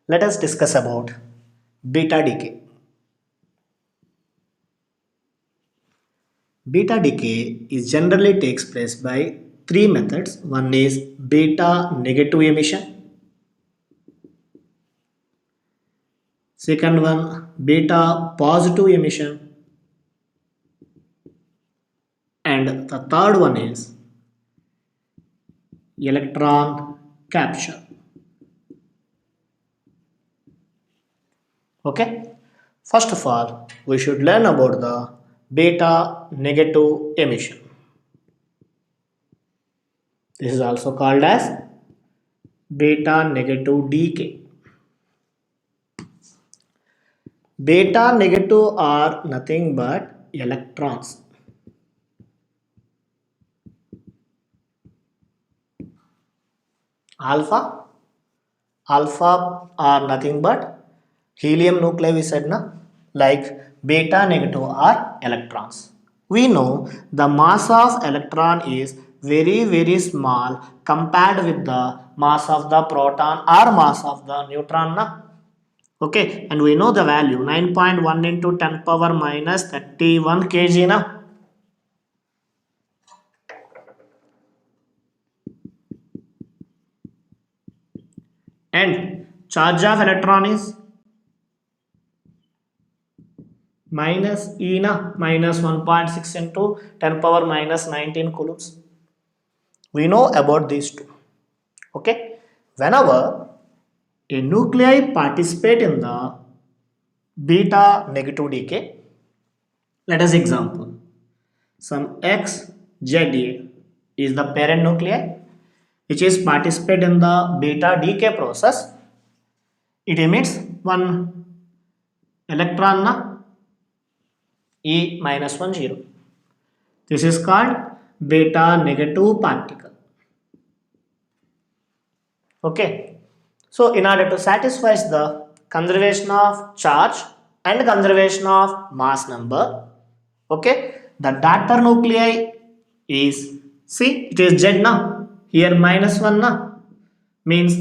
Let us discuss about beta decay. Beta decay is generally takes place by three methods. One is beta negative emission, second one beta positive emission, and the third one is electron capture. Okay? First of all, we should learn about the beta negative emission. This is also called as beta negative decay. Beta negative are nothing but electrons. Alpha, alpha are nothing but helium nuclei we said na, like beta negative are electrons. We know the mass of electron is very small compared with the mass of the proton or mass of the neutron na. Okay, and we know the value 9.1 into 10 power minus 31 kg na. And charge of electron is minus E na, minus 1.6 into 10 power minus 19 coulombs. We know about these two. Okay, whenever a nuclei participate in the beta negative decay, let us example some XZA is the parent nuclei which is participate in the beta decay process. It emits one electron na, E minus 1 0. This is called beta negative particle. Okay. So in order to satisfy the conservation of charge and conservation of mass number, okay, the daughter nuclei is, see, it is Z now. Here minus 1 now means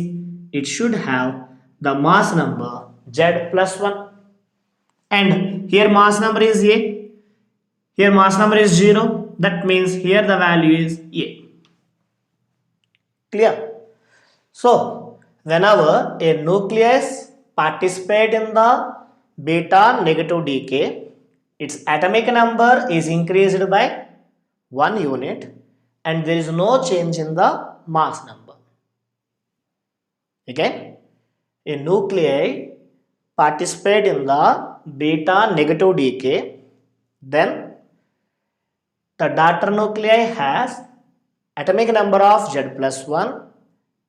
it should have the mass number Z plus 1, and here mass number is A, here mass number is 0, that means here the value is A. Clear? So, whenever a nucleus participate in the beta negative decay, its atomic number is increased by 1 unit and there is no change in the mass number. Again, a nuclei participate in the beta negative decay, then the daughter nuclei has atomic number of Z plus 1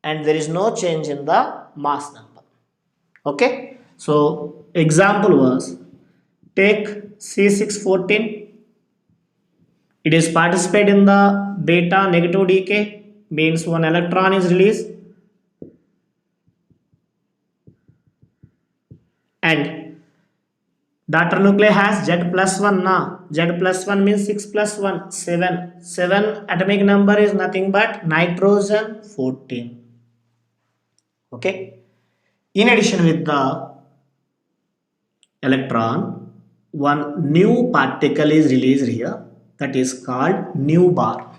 and there is no change in the mass number. Okay, so example was take C614. It is participate in the beta negative decay, means one electron is released, and daughter nuclei has Z plus 1 now. Z plus 1 means 6 plus 1, 7. 7 atomic number is nothing but nitrogen 14. Okay. In addition with the electron, one new particle is released here, that is called nu bar.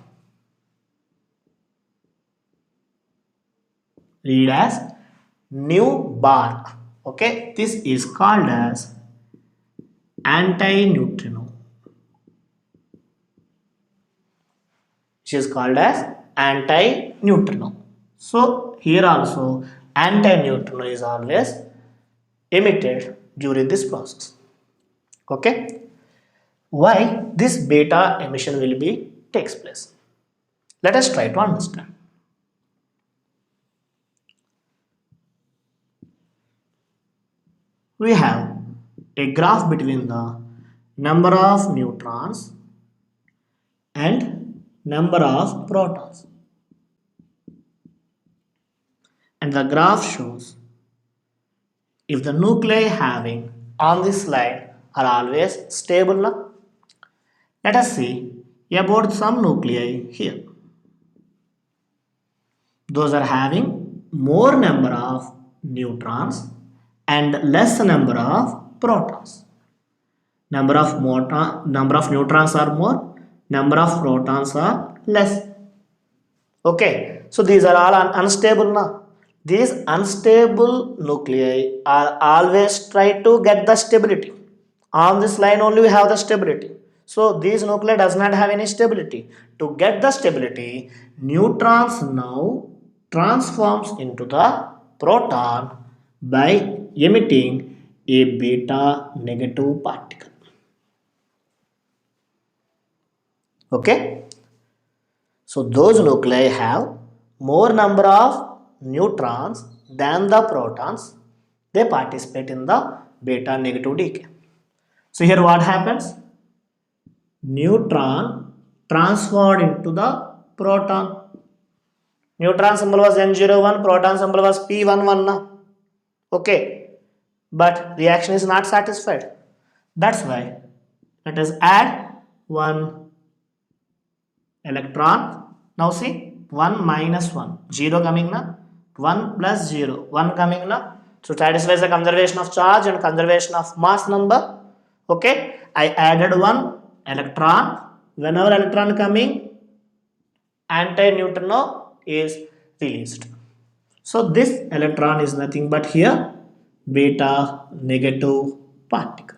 Read as nu bar. Okay, this is called as anti-neutrino. Which is called as anti-neutrino. So here also anti-neutrino is always emitted during this process. Okay, why this beta emission will be takes place? Let us try to understand. We have a graph between the number of neutrons and number of protons, and the graph shows if the nuclei having on this slide are always stable now. Let us see about some nuclei here. Those are having more number of neutrons and less number of protons. Number of neutrons are more, number of protons are less. Okay, so these are all unstable now. These unstable nuclei are always try to get the stability. On this line only we have the stability. So these nuclei does not have any stability. To get the stability, neutrons now transforms into the proton by emitting a beta negative particle. Okay. So those nuclei have more number of neutrons than the protons. They participate in the beta negative decay. So here what happens? Neutron transformed into the proton. Neutron symbol was N01, proton symbol was P11. Okay. But reaction is not satisfied. That's why let us add one electron. Now see 1 minus 1, 0 coming na, 1 plus 0, 1 coming na. So satisfies the conservation of charge and conservation of mass number. Okay, I added one electron. Whenever electron coming, anti-neutrino is released. So this electron is nothing but here beta negative particle.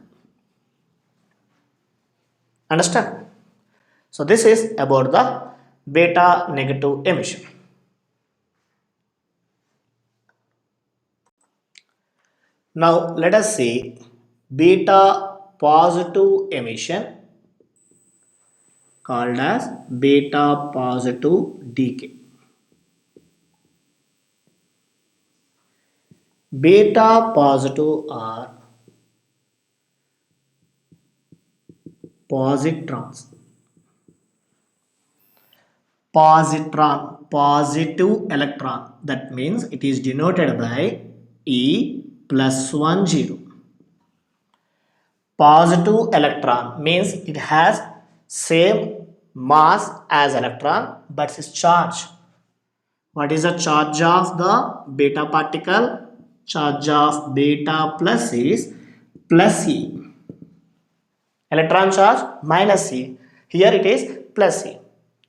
Understand? So this is about the beta negative emission. Now let us see beta positive emission called as beta positive decay. Beta positive are positrons. Positron, positive electron. That means it is denoted by E plus 1 0. Positive electron means it has same mass as electron but its charge. What is the charge of the beta particle? Charge of beta plus is plus E. Electron charge minus E. Here it is plus E.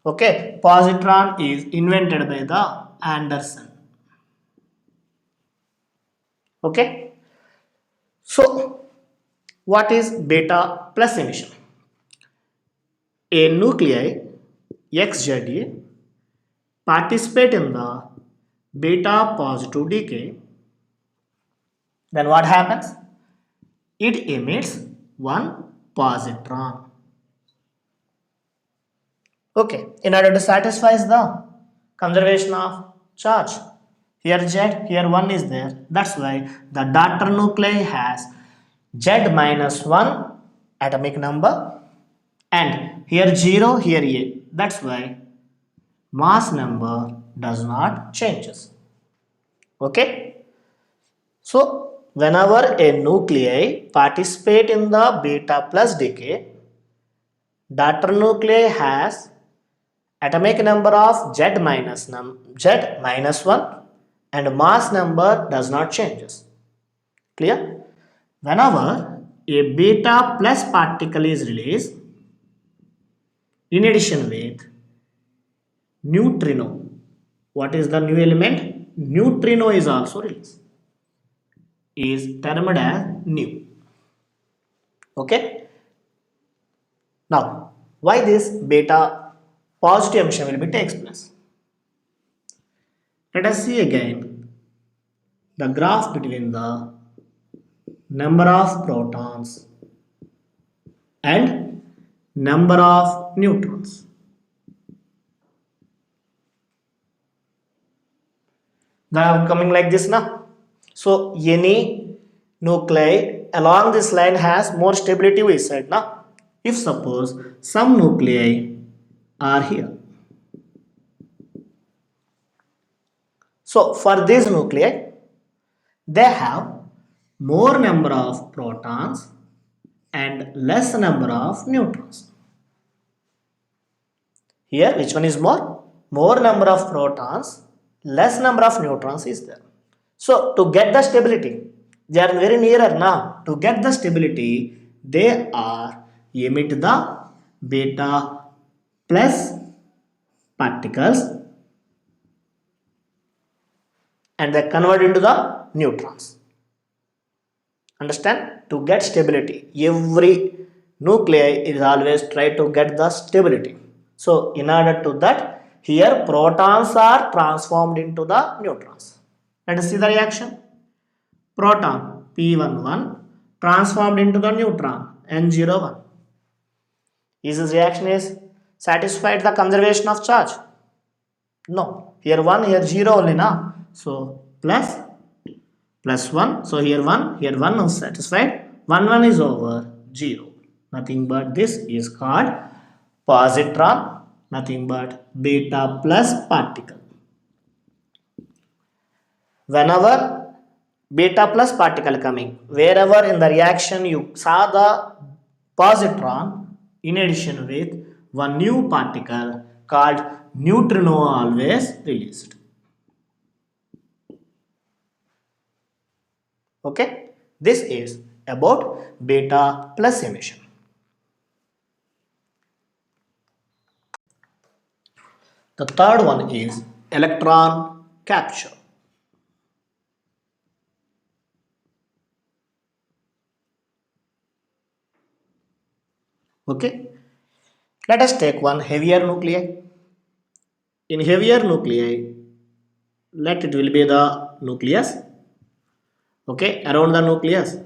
Okay, positron is invented by the Anderson. Okay, so what is beta plus emission? A nuclei XZA participate in the beta positive decay. Then what happens? It emits one positron. Okay, in order to satisfy the conservation of charge, here Z, here 1 is there. That's why the daughter nuclei has Z minus 1 atomic number and here 0, here A. That's why mass number does not changes. Okay. So whenever a nuclei participate in the beta plus decay, daughter nuclei has atomic number of Z minus 1 and mass number does not changes. Clear? Whenever a beta plus particle is released, in addition with neutrino, what is the new element? Neutrino is also released, is termed as nu. Okay. Now, why this beta positive emission will be takes place? Let us see again the graph between the number of protons and number of neutrons. They are coming like this now. So any nuclei along this line has more stability we said now. If suppose some nuclei are here. So for these nuclei, they have more number of protons and less number of neutrons. Here which one is more? More number of protons, less number of neutrons is there. So to get the stability, they are very nearer now. To get the stability, they are emit the beta plus particles and they convert into the neutrons. Understand? To get stability, every nuclei is always try to get the stability. So in order to that, here protons are transformed into the neutrons. Let us see the reaction. Proton p11 transformed into the neutron n01. Is this reaction is satisfied the conservation of charge? No. Here 1, here 0 only now. So plus 1. So here 1 is satisfied. 1 1 is over 0. Nothing but this is called positron. Nothing but beta plus particle. Whenever beta plus particle coming, wherever in the reaction you saw the positron in addition with one new particle called neutrino always released. Okay, this is about beta plus emission. The third one is electron capture. Okay, let us take one heavier nuclei. In heavier nuclei, let it will be the nucleus. Okay, around the nucleus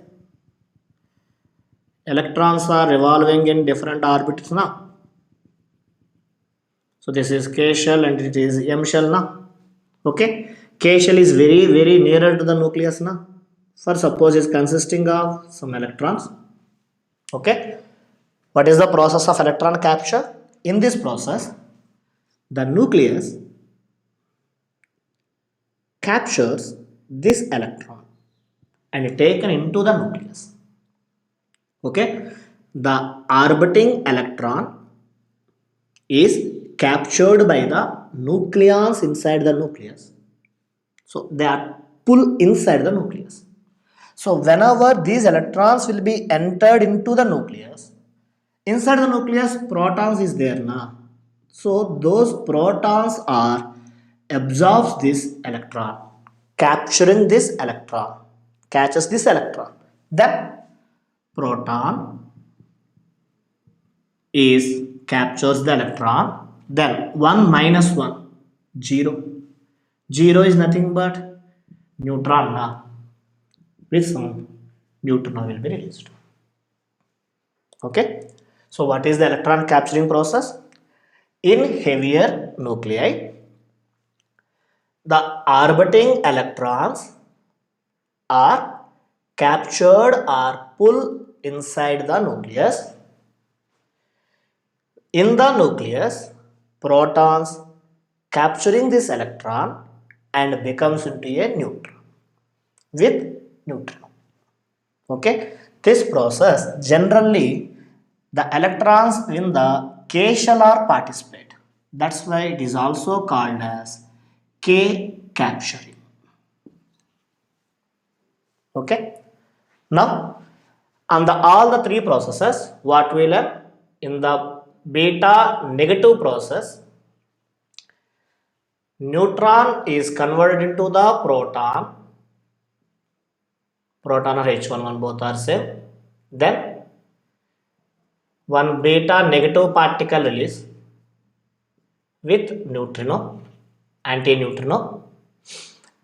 electrons are revolving in different orbits now. So this is K shell and it is M shell now. Okay, K shell is very nearer to the nucleus now. For suppose is consisting of some electrons. Okay, what is the process of electron capture? In this process, the nucleus captures this electron and taken into the nucleus. Okay, the orbiting electron is captured by the nucleons inside the nucleus. So they are pulled inside the nucleus. So whenever these electrons will be entered into the nucleus, inside the nucleus protons is there now. So those protons are absorbs this electron, capturing this electron, catches this electron. Then proton is captures the electron. Then 1 minus 1 0. 0 is nothing but neutron now. With some neutron will be released. Okay, so what is the electron capturing process? In heavier nuclei, the orbiting electrons are captured or pulled inside the nucleus. In the nucleus, protons capturing this electron and becomes into a neutron with neutron. Okay, this process generally the electrons in the K shell are participate. That's why it is also called as K capturing. Okay, now on the all the three processes, what we learn in the beta negative process, neutron is converted into the proton. Proton or H11 both are same. Then one beta negative particle release with neutrino, anti-neutrino,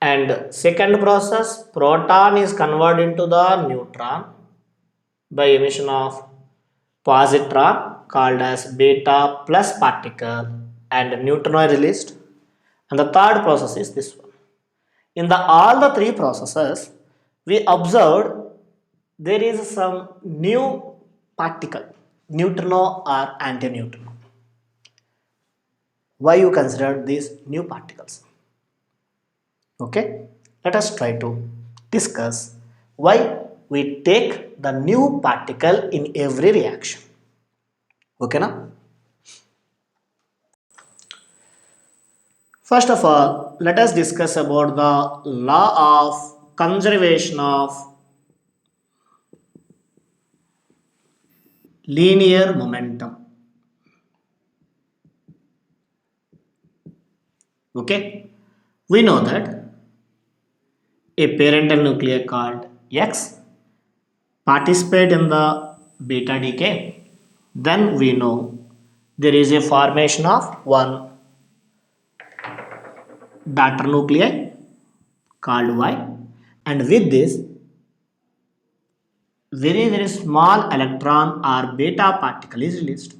and second process proton is converted into the neutron by emission of positron called as beta plus particle and neutrino released. And the third process is this one. In the all the three processes, we observed there is some new particle, neutrino or antineutrino. Why you consider these new particles? Okay, let us try to discuss why we take the new particle in every reaction. Okay, now first of all, let us discuss about the law of conservation of linear momentum. Okay, we know that a parental nuclei called X participate in the beta decay. Then we know there is a formation of one daughter nuclei called Y, and with this very small electron or beta particle is released.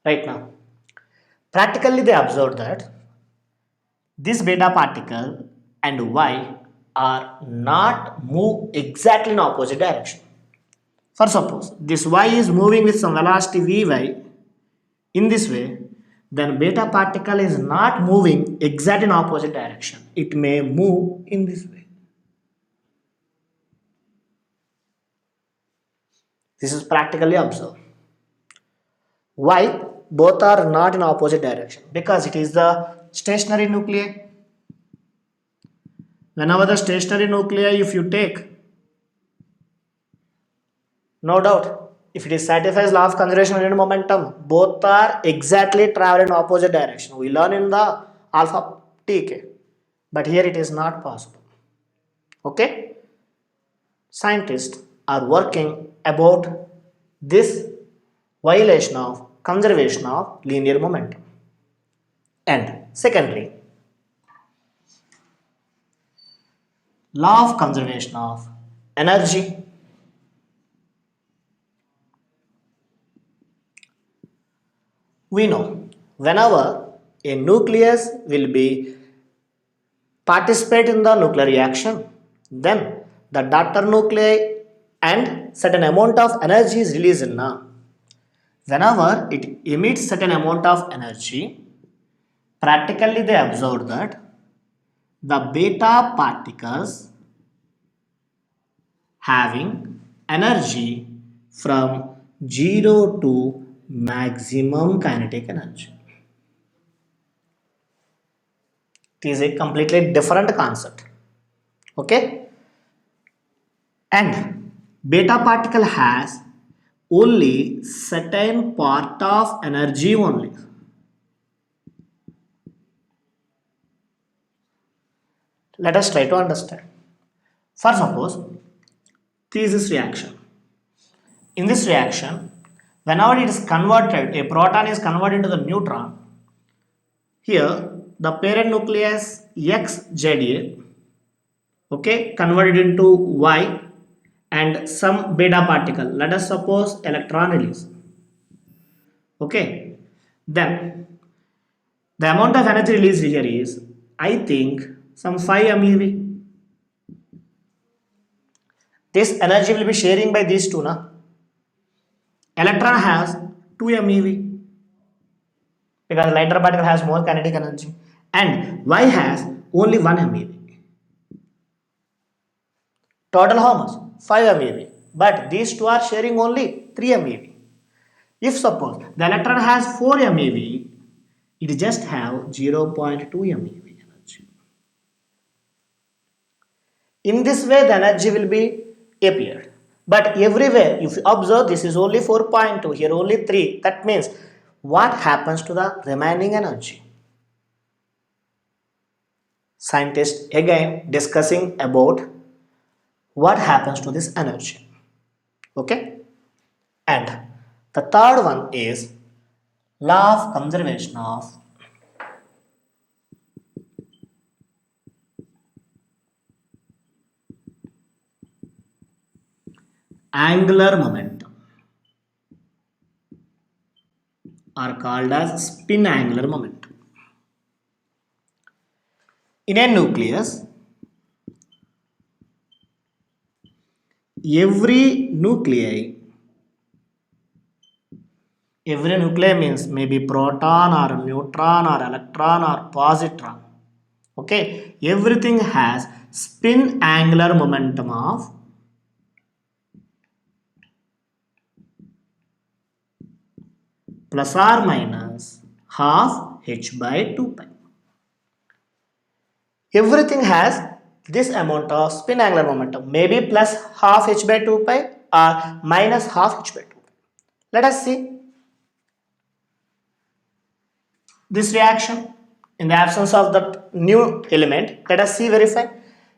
Right now, practically they observed that this beta particle and Y are not move exactly in opposite direction. For suppose this Y is moving with some velocity Vy in this way, then beta particle is not moving exact in opposite direction. It may move in this way. This is practically observed. Why? Both are not in opposite direction because it is the stationary nuclei. Whenever the stationary nuclei, if you take, no doubt, if it is satisfies law of conservation and momentum, both are exactly travel in opposite direction. We learn in the alpha TK, but here it is not possible. Okay, scientists are working about this violation of conservation of linear momentum. And secondly, law of conservation of energy. We know whenever a nucleus will be participate in the nuclear reaction, then the daughter nuclei and certain amount of energy is released in now. Whenever it emits certain amount of energy, practically they observed that the beta particles having energy from 0 to maximum kinetic energy. It is a completely different concept. Okay, and beta particle has only certain part of energy only. Let us try to understand. For suppose thesis reaction. In this reaction, whenever it is converted, a proton is converted into the neutron. Here, the parent nucleus XZA, okay, converted into Y and some beta particle. Let us suppose electron release. Okay, then the amount of energy released here is, I think, some 5 MeV. This energy will be sharing by these two. Na? Electron has 2 MeV because lighter particle has more kinetic energy and Y has only 1 MeV. Total how much? 5 MeV. But these two are sharing only 3 MeV. If suppose the electron has 4 MeV, it just have 0.2 MeV energy. In this way, the energy will be appeared. But everywhere, if you observe, this is only 4.2, here only 3. That means what happens to the remaining energy? Scientists again discussing about what happens to this energy. Okay? And the third one is law of conservation of angular momentum, are called as spin angular momentum. In a nucleus, every nuclei, every nuclei means maybe proton or neutron or electron or positron. Okay, everything has spin angular momentum of plus or minus half h by 2 pi. Everything has this amount of spin angular momentum, maybe plus half h by 2 pi, are minus half h by 2. Let us see this reaction in the absence of that new element. Let us see, verify.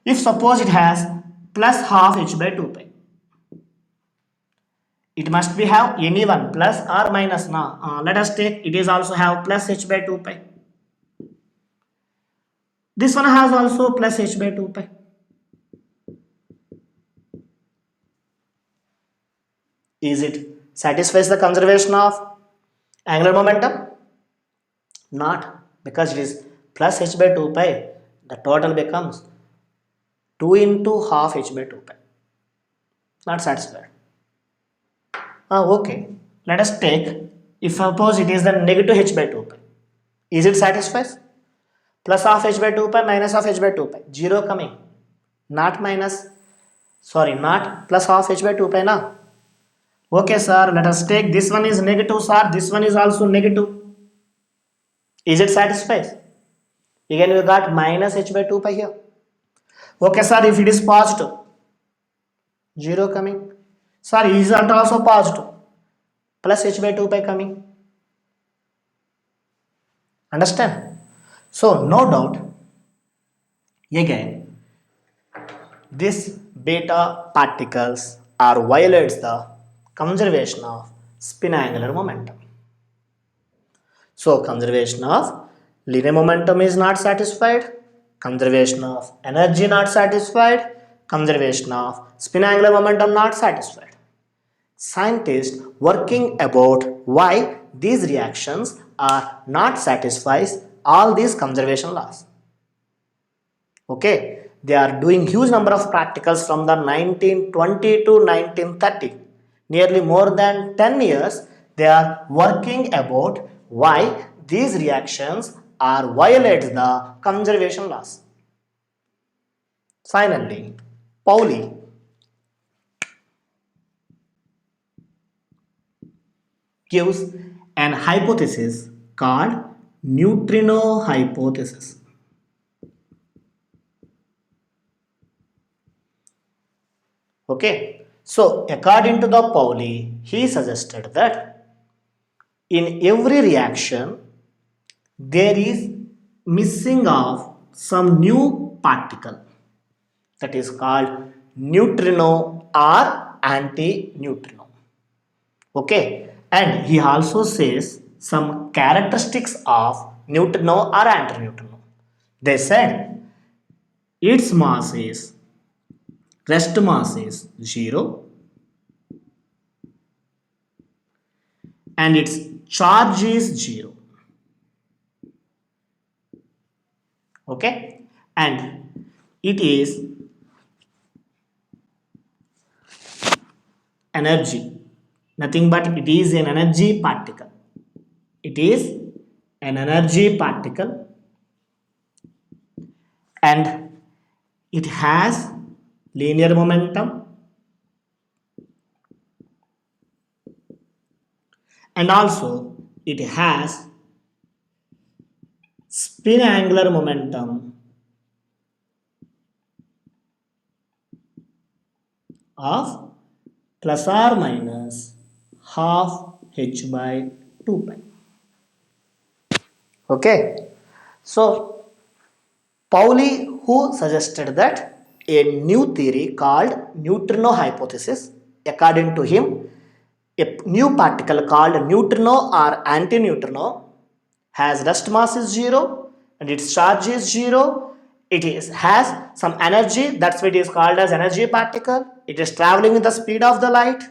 If suppose it has plus half h by 2 pi, it must be have any one plus or minus. Now let us take it is also have plus h by 2 pi. This one has also plus h by 2 pi. Is it satisfies the conservation of angular momentum? Not, because it is plus h by 2 pi. The total becomes 2 into half h by 2 pi. Not satisfied. Okay. Let us take, if suppose it is the negative h by 2 pi. Is it satisfies? Plus half h by 2 pi minus half h by 2 pi. 0 coming. Not minus. Sorry, not plus half h by 2 pi now. Okay, sir. Let us take this one is negative, sir. This one is also negative. Is it satisfies? Again, we got minus h by 2 pi here. Okay, sir. If it is positive, 0 coming. Sir, is it also positive? Plus h by 2 pi coming. Understand? So, no doubt, again, this beta particles are violates the conservation of spin angular momentum. So, conservation of linear momentum is not satisfied, conservation of energy not satisfied, conservation of spin angular momentum not satisfied. Scientists working about why these reactions are not satisfies all these conservation laws. Okay, they are doing huge number of practicals from the 1920 to 1930, nearly more than 10 years. They are working about why these reactions are violates the conservation laws. Finally, Pauli gives an hypothesis called neutrino hypothesis. Okay, so according to the Pauli, he suggested that in every reaction there is missing of some new particle, that is called neutrino or anti-neutrino. Okay, and he also says some characteristics of neutrino or anti-neutrino. They said its mass is, rest mass is 0, and its charge is 0. Okay, and it is energy, nothing but it is an energy particle. It is an energy particle, and it has linear momentum, and also it has spin angular momentum of plus or minus half h by 2 pi. Okay, so Pauli, who suggested that a new theory called neutrino hypothesis. According to him, a new particle called neutrino or antineutrino has rest mass is 0 and its charge is 0. It is has some energy, that's why it is called as energy particle. It is traveling with the speed of the light.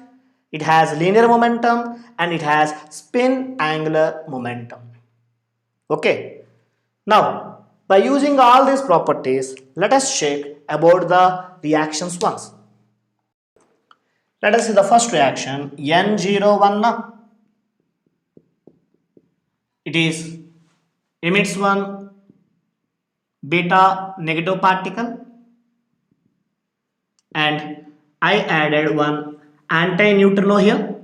It has linear momentum and it has spin angular momentum. Okay. Now, by using all these properties, let us check about the reactions once. Let us see the first reaction N01. It is emits one beta negative particle, and I added one anti-neutrino here.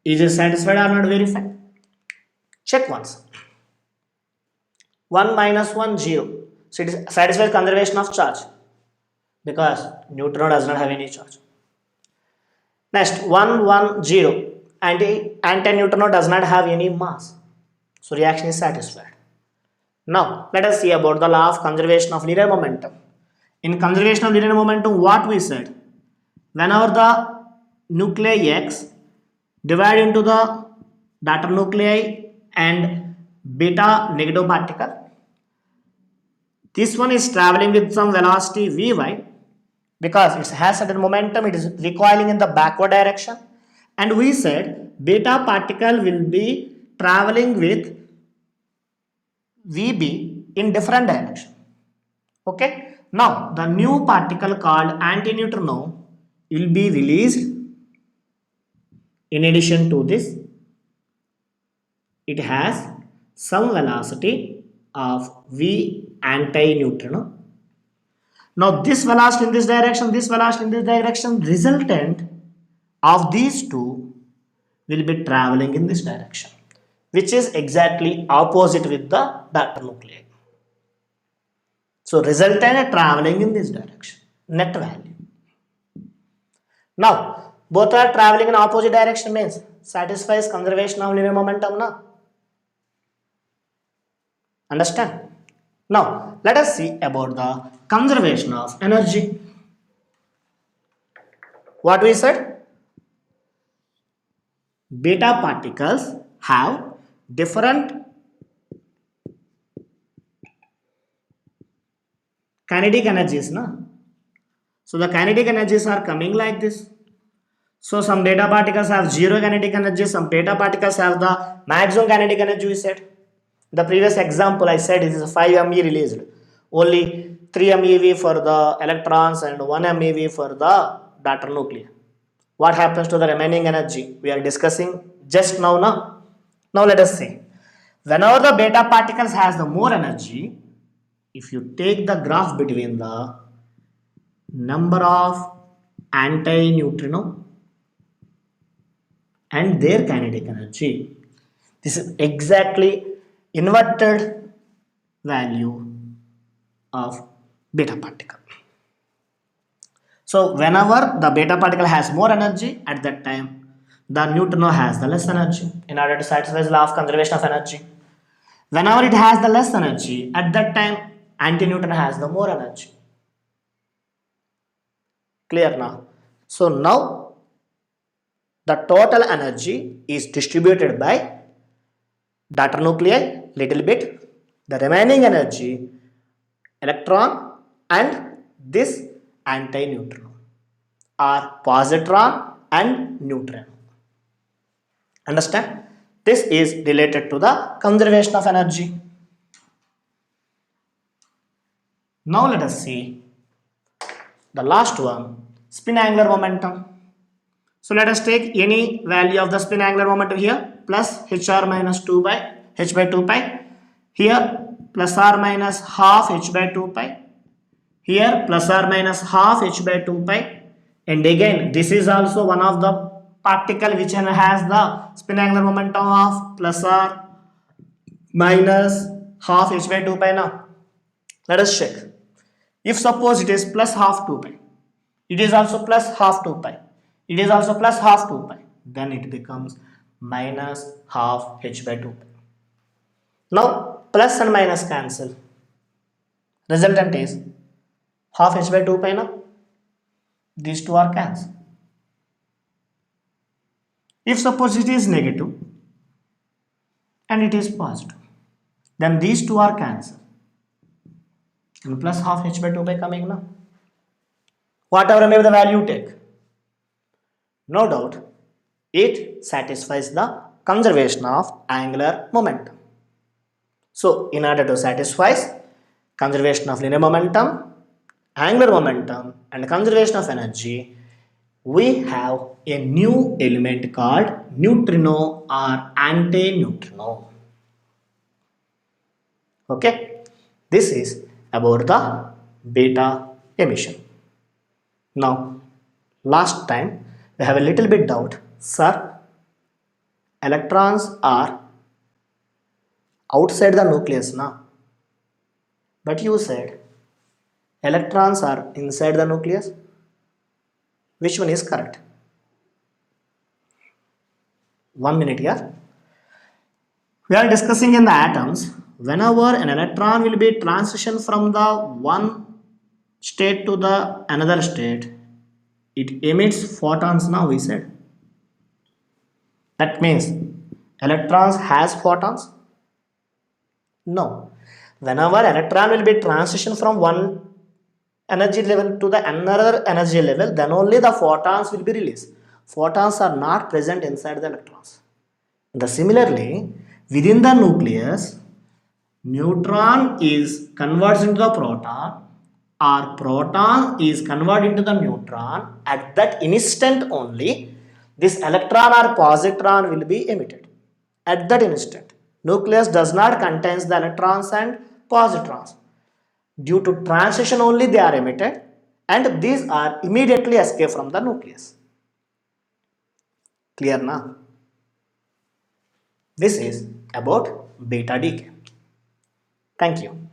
Is it satisfied or not? Verified. Check once. 1 minus 1 0. So it is satisfied conservation of charge. because neutron does not have any charge. Next, 110, antineutrino does not have any mass. So reaction is satisfied. Now, let us see about the law of conservation of linear momentum. In conservation of linear momentum, what we said? Whenever the nuclei X divide into the daughter nuclei and beta negative particle, this one is traveling with some velocity Vy because it has certain momentum, it is recoiling in the backward direction, and we said beta particle will be traveling with Vb in different direction. Okay, now the new particle called antineutrino will be released. In addition to this, it has some velocity of v antineutrino. Now this velocity in this direction, this velocity in this direction, resultant of these two will be traveling in this direction, which is exactly opposite with the daughter nuclei. So resultant traveling in this direction, net value. Now both are traveling in opposite direction means satisfies conservation of linear momentum now. Understand? Now let us see about the conservation of energy. What we said? Beta particles have different kinetic energies, na? So the kinetic energies are coming like this. So some beta particles have zero kinetic energy, some beta particles have the maximum kinetic energy we said. The previous example I said is 5 MeV released. Only 3 MeV for the electrons and 1 MeV for the daughter nuclei. What happens to the remaining energy? We are discussing just now. Now let us see. Whenever the beta particles has the more energy, if you take the graph between the number of antineutrino and their kinetic energy, this is exactly inverted value of beta particle. So whenever the beta particle has more energy, at that time the neutrino has the less energy in order to satisfy the law of conservation of energy. Whenever it has the less energy, at that time antineutrino has the more energy. Clear now? So now the total energy is distributed by daughter nuclei little bit, the remaining energy electron and this antineutrino or positron and neutron. Understand? This is related to the conservation of energy. Now let us see the last one, spin angular momentum. So let us take any value of the spin angular momentum here, plus hr minus 2 by h by 2 pi, here plus or minus half h by 2 pi, here plus or minus half h by 2 pi, and again this is also one of the particle which has the spin angular momentum of plus or minus half h by 2 pi. Now let us check. If suppose it is plus half 2 pi, it is also plus half 2 pi, it is also plus half 2 pi, then it becomes minus half h by 2 pi. Now plus and minus cancel, resultant is half h by 2 pi. Now these two are cancelled. If suppose it is negative and it is positive, then these two are cancelled and plus half h by 2 pi coming. Now whatever may be the value take, no doubt it satisfies the conservation of angular momentum. So in order to satisfy conservation of linear momentum, angular momentum and conservation of energy, we have a new element called neutrino or antineutrino. Okay, this is about the beta emission. Now last time we have a little bit doubt, sir, electrons are outside the nucleus now, but you said Electrons are inside the nucleus. Which one is correct? 1 minute here. We are discussing in the atoms. Whenever an electron will be transition from the one state to the another state, it emits photons. Now we said that means electrons has photons. No, whenever electron will be transition from one energy level to the another energy level, then only the photons will be released. Photons are not present inside the electrons. Similarly, within the nucleus, neutron is converted into the proton, or proton is converted into the neutron. At that instant only, this electron or positron will be emitted. At that instant, nucleus does not contain the electrons and positrons. Due to transition only they are emitted, and these are immediately escape from the nucleus. Clear now? This is about beta decay. Thank you.